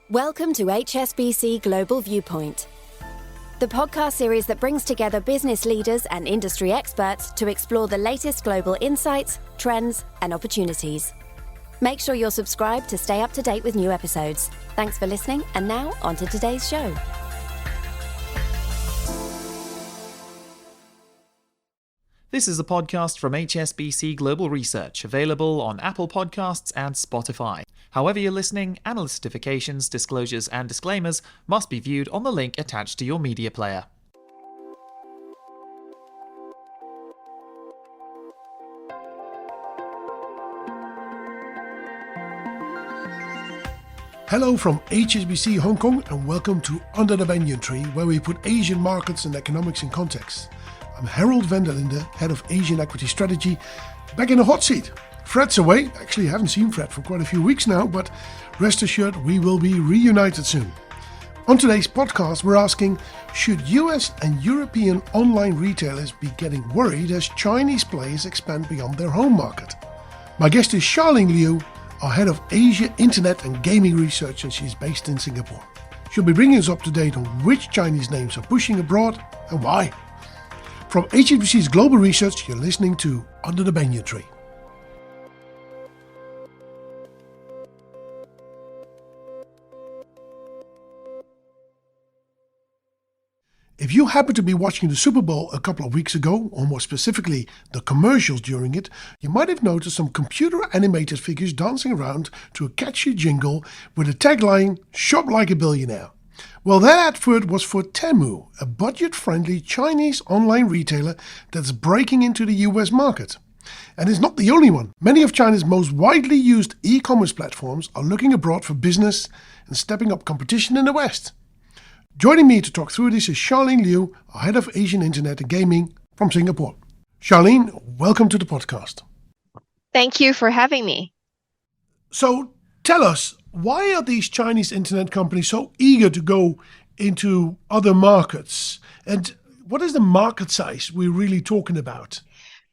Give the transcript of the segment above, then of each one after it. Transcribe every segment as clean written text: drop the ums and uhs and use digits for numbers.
Welcome to HSBC Global Viewpoint, the podcast series that brings together business leaders and industry experts to explore the latest global insights, trends, and opportunities. Make sure you're subscribed to stay up to date with new episodes. Thanks for listening, and now on to today's show. This is a podcast from HSBC Global Research, available on Apple Podcasts and Spotify. However you're listening, analyst certifications, disclosures, and disclaimers must be viewed on the link attached to your media player. Hello from HSBC Hong Kong and welcome to Under the Banyan Tree, where we put Asian markets and economics in context. I'm Harold van der Linde, Head of Asian Equity Strategy, back in the hot seat. Fred's away. Actually, I haven't seen Fred for quite a few weeks now, but rest assured we will be reunited soon. On today's podcast, we're asking, should US and European online retailers be getting worried as Chinese players expand beyond their home market? My guest is Charlene Liu, our Head of Asia Internet and Gaming Research, and she's based in Singapore. She'll be bringing us up to date on which Chinese names are pushing abroad and why. From HSBC's Global Research, you're listening to Under the Banyan Tree. If you happen to be watching the Super Bowl a couple of weeks ago, or more specifically the commercials during it, you might have noticed some computer-animated figures dancing around to a catchy jingle with the tagline, "Shop like a billionaire." Well, that advert was for Temu, a budget-friendly Chinese online retailer that's breaking into the US market. And it's not the only one. Many of China's most widely used e-commerce platforms are looking abroad for business and stepping up competition in the West. Joining me to talk through this is Charlene Liu, our Head of Asian Internet and Gaming from Singapore. Charlene, welcome to the podcast. Thank you for having me. So tell us, why are these Chinese internet companies so eager to go into other markets? And what is the market size we're really talking about?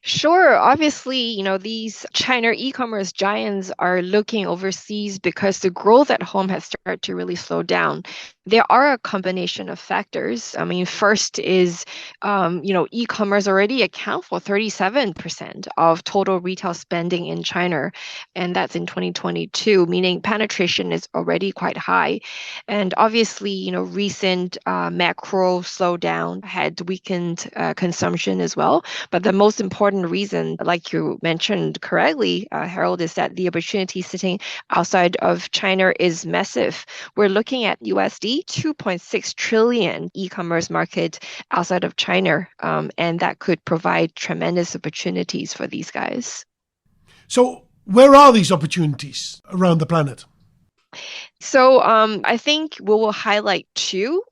Sure. Obviously, these China e-commerce giants are looking overseas because the growth at home has started to really slow down. There are a combination of factors. First is, e-commerce already account for 37% of total retail spending in China, and that's in 2022, meaning penetration is already quite high. And obviously, recent macro slowdown had weakened consumption as well. But the most important reason, like you mentioned correctly, Harold, is that the opportunity sitting outside of China is massive. We're looking at USD 2.6 trillion e-commerce market outside of China, and that could provide tremendous opportunities for these guys. So where are these opportunities around the planet? So I think we will highlight two,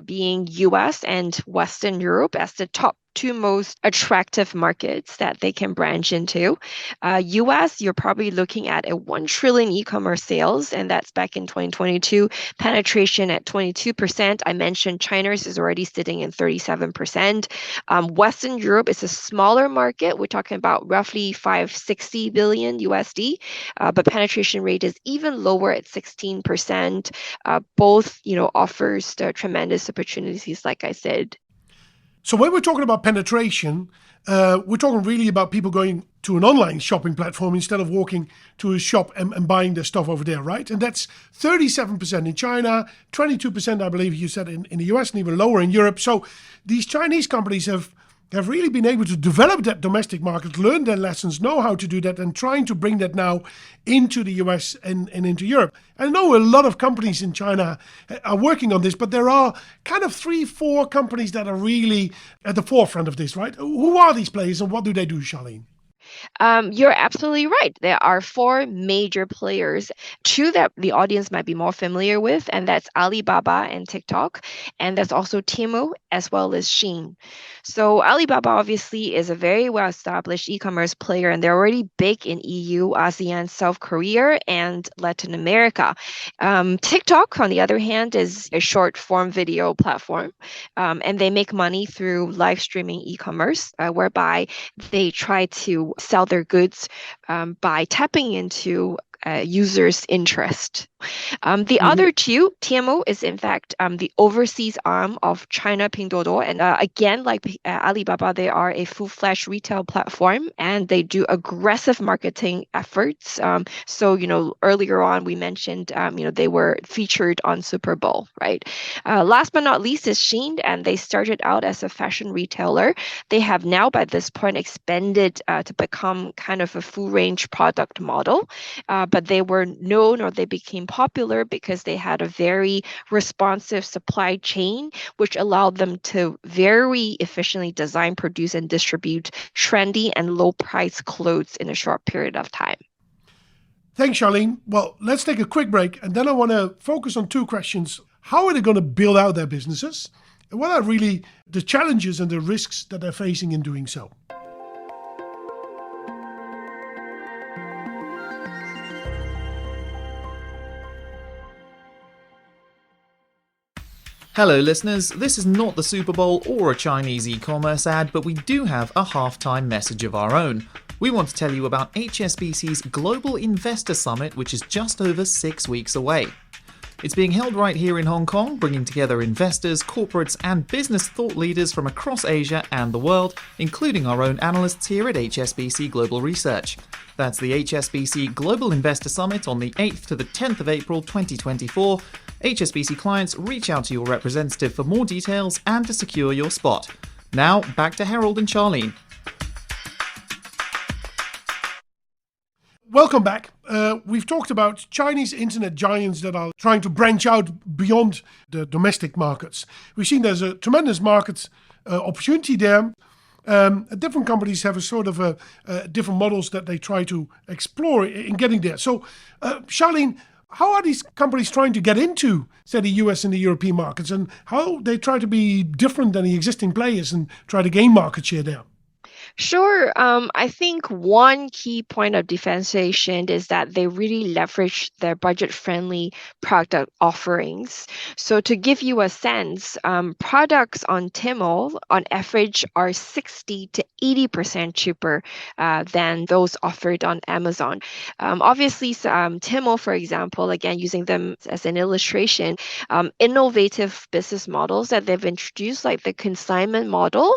being US and Western Europe as the top two most attractive markets that they can branch into. US, you're probably looking at a 1 trillion e-commerce sales, and that's back in 2022, penetration at 22%. I mentioned China's is already sitting in 37%. Western Europe is a smaller market. We're talking about roughly 560 billion USD, but penetration rate is even lower at 16%. Both, offers the tremendous opportunities, like I said. So when we're talking about penetration, we're talking really about people going to an online shopping platform instead of walking to a shop and buying their stuff over there, right? And that's 37% in China, 22%, I believe you said, in the US, and even lower in Europe. So these Chinese companies have really been able to develop that domestic market, learn their lessons, know how to do that, and trying to bring that now into the US and into Europe. I know a lot of companies in China are working on this, but there are kind of 3-4 companies that are really at the forefront of this, right? Who are these players and what do they do, Charlene? You're absolutely right. There are four major players, two that the audience might be more familiar with, and that's Alibaba and TikTok, and there's also Temu as well as Shein. So Alibaba obviously is a very well-established e-commerce player, and they're already big in EU, ASEAN, South Korea, and Latin America. TikTok, on the other hand, is a short-form video platform, and they make money through live streaming e-commerce, whereby they try to sell their goods by tapping into users' interest. The other two, TMO is in fact the overseas arm of China Pinduoduo. And again, like Alibaba, they are a full-fledged retail platform and they do aggressive marketing efforts. So, earlier on we mentioned, they were featured on Super Bowl, right? Last but not least is Shein, and they started out as a fashion retailer. They have now by this point expanded to become kind of a full-range product model. But they were known, or they became popular because they had a very responsive supply chain, which allowed them to very efficiently design, produce, and distribute trendy and low-price clothes in a short period of time. Thanks, Charlene. Well, let's take a quick break, and then I want to focus on two questions. How are they going to build out their businesses? And what are really the challenges and the risks that they're facing in doing so? Hello listeners, this is not the Super Bowl or a Chinese e-commerce ad, but we do have a halftime message of our own. We want to tell you about HSBC's Global Investor Summit, which is just over 6 weeks away. It's being held right here in Hong Kong, bringing together investors, corporates and business thought leaders from across Asia and the world, including our own analysts here at HSBC Global Research. That's the HSBC Global Investor Summit on the 8th to the 10th of April 2024. HSBC clients, reach out to your representative for more details and to secure your spot. Now, back to Harold and Charlene. Welcome back. We've talked about Chinese internet giants that are trying to branch out beyond the domestic markets. We've seen there's a tremendous market opportunity there. Different companies have a sort of different models that they try to explore in getting there. So, Charlene, how are these companies trying to get into, say, the US and the European markets, and how they try to be different than the existing players and try to gain market share there? Sure. I think one key point of differentiation is that they really leverage their budget-friendly product offerings. So to give you a sense, products on Tmall on average are 60 to 80% cheaper than those offered on Amazon. Obviously, Tmall, for example, again, using them as an illustration, innovative business models that they've introduced, like the consignment model,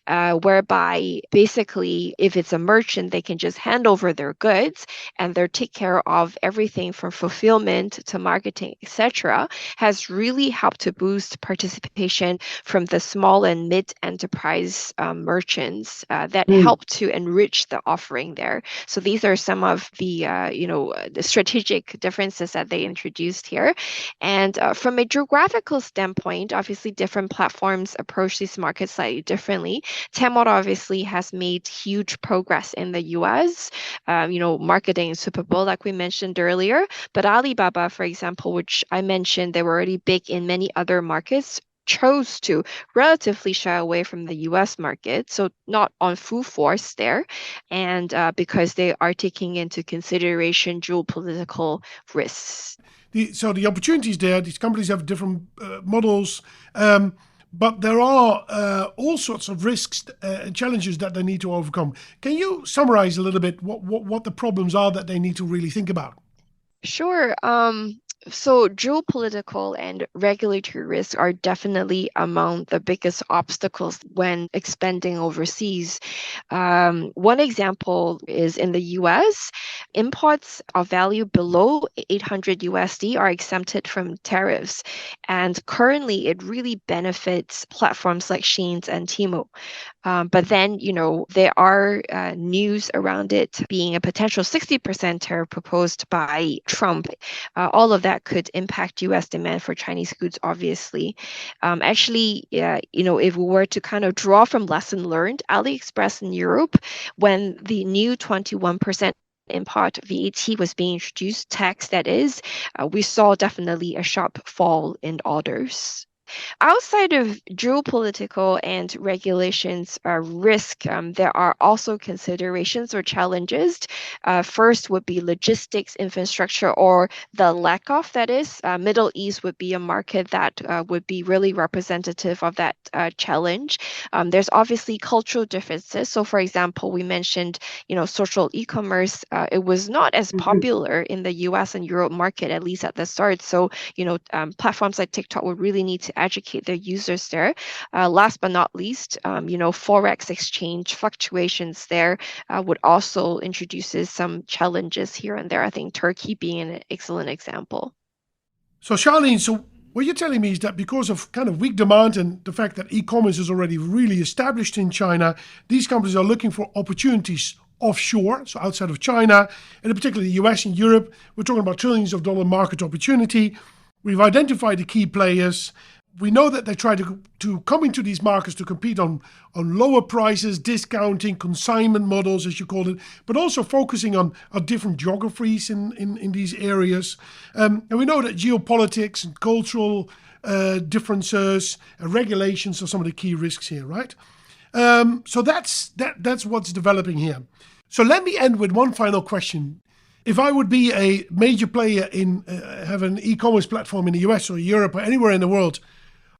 whereby basically, if it's a merchant, they can just hand over their goods and they'll take care of everything from fulfillment to marketing, etc., has really helped to boost participation from the small and mid-enterprise merchants that help to enrich the offering there. So these are some of the the strategic differences that they introduced here. And from a geographical standpoint, obviously different platforms approach these markets slightly differently. Tmall obviously has made huge progress in the US, marketing Super Bowl, like we mentioned earlier. But Alibaba, for example, which I mentioned, they were already big in many other markets, chose to relatively shy away from the US market, so not on full force there, and because they are taking into consideration geopolitical risks. So the opportunities there, these companies have different models, but there are all sorts of risks and challenges that they need to overcome. Can you summarize a little bit what the problems are that they need to really think about? Sure. So geopolitical and regulatory risks are definitely among the biggest obstacles when expanding overseas. One example is in the US, imports of value below 800 USD are exempted from tariffs. And currently, it really benefits platforms like Shein and Temu. But then, there are news around it being a potential 60% tariff proposed by Trump. All of that could impact U.S. demand for Chinese goods, obviously. If we were to kind of draw from lesson learned, AliExpress in Europe, when the new 21% import VAT was being introduced, tax that is, we saw definitely a sharp fall in orders. Outside of geopolitical and regulations risk, there are also considerations or challenges. First would be logistics infrastructure, or the lack of, that is. Middle East would be a market that would be really representative of that challenge. There's obviously cultural differences. So for example, we mentioned, social e-commerce. It was not as popular in the US and Europe market, at least at the start. So, platforms like TikTok would really need to educate their users there. Last but not least, Forex exchange fluctuations there would also introduces some challenges here and there. I think Turkey being an excellent example. So Charlene, what you're telling me is that because of kind of weak demand and the fact that e-commerce is already really established in China, these companies are looking for opportunities offshore, so outside of China, and in particular the US and Europe. We're talking about trillions of dollar market opportunity. We've identified the key players. We know that they try to come into these markets to compete on lower prices, discounting, consignment models, as you call it, but also focusing on different geographies in these areas. And we know that geopolitics and cultural differences and regulations are some of the key risks here, right? So that's what's developing here. So let me end with one final question. If I would be a major player in have an e-commerce platform in the US or Europe or anywhere in the world,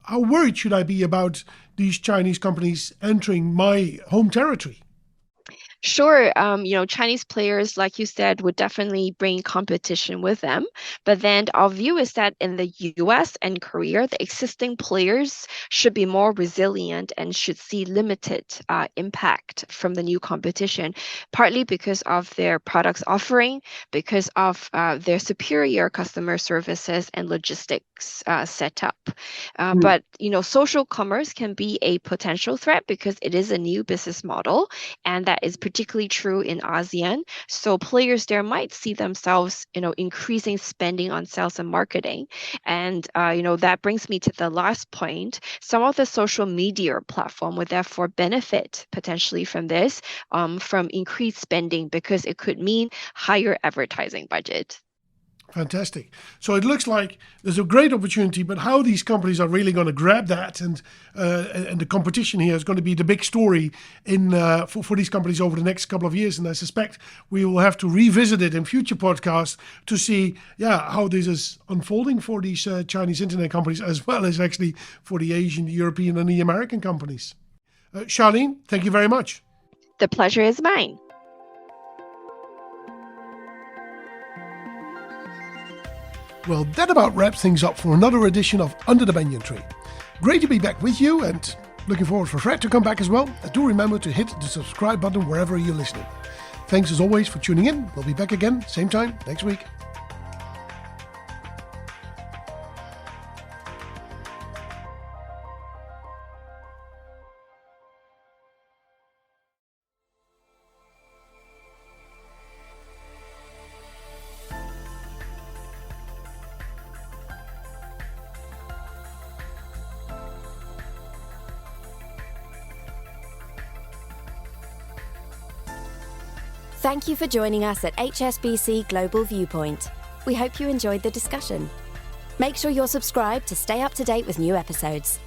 how worried should I be about these Chinese companies entering my home territory? Sure. Chinese players, like you said, would definitely bring competition with them. But then our view is that in the US and Korea, the existing players should be more resilient and should see limited impact from the new competition, partly because of their products offering, because of their superior customer services and logistics setup. But, social commerce can be a potential threat because it is a new business model, and that is particularly true in ASEAN. So players there might see themselves, increasing spending on sales and marketing. And, that brings me to the last point. Some of the social media platform would therefore benefit potentially from this, from increased spending, because it could mean higher advertising budget. Fantastic. So it looks like there's a great opportunity, but how these companies are really going to grab that and the competition here is going to be the big story for these companies over the next couple of years. And I suspect we will have to revisit it in future podcasts to see, how this is unfolding for these Chinese internet companies, as well as actually for the Asian, the European, and the American companies. Charlene, thank you very much. The pleasure is mine. Well, that about wraps things up for another edition of Under the Banyan Tree. Great to be back with you, and looking forward for Fred to come back as well. And do remember to hit the subscribe button wherever you're listening. Thanks as always for tuning in. We'll be back again, same time, next week. Thank you for joining us at HSBC Global Viewpoint. We hope you enjoyed the discussion. Make sure you're subscribed to stay up to date with new episodes.